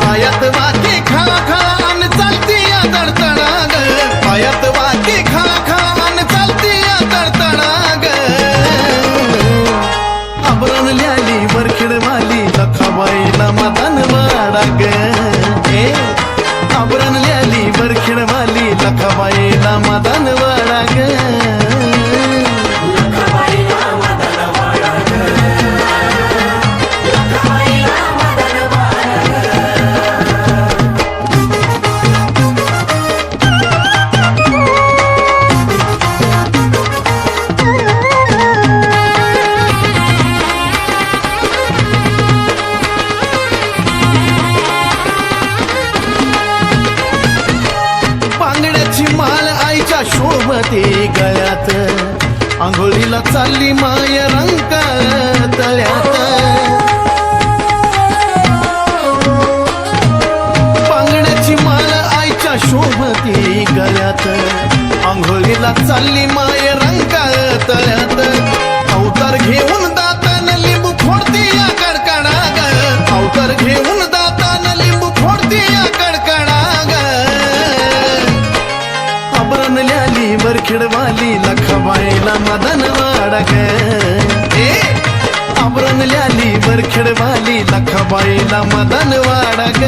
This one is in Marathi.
पायात वाके खळा खळा अन चालती या तडतडा ग, पायात वाके खळा खळा अन चालती या तडतडा ग. आभरण ल्याली वरखिडवाली लखाबाईला मदन वाडा ग. आभरण ल्याली वरखिडवाली लखाबाईला मदन वाडा ग. माळ आईच्या शोभते गळ्यात, आंघोळीला चालली माय रंग तळ्यात. बांगड्याची माळ आईच्या शोभते गळ्यात, आंघोळीला चालली माय रंग तळ्यात. अवतार घेऊन दातान लिंबू फोडती या कडकडा ग, अवतार घेऊन दातान लिंबू फोडती या कडकडा ग. आभरण ल्याली वरखिडवाली लखाबाईला मदन वाडा ग. आभरण ल्याली वरखिडवाली लखाबाईला मदन वाडा ग.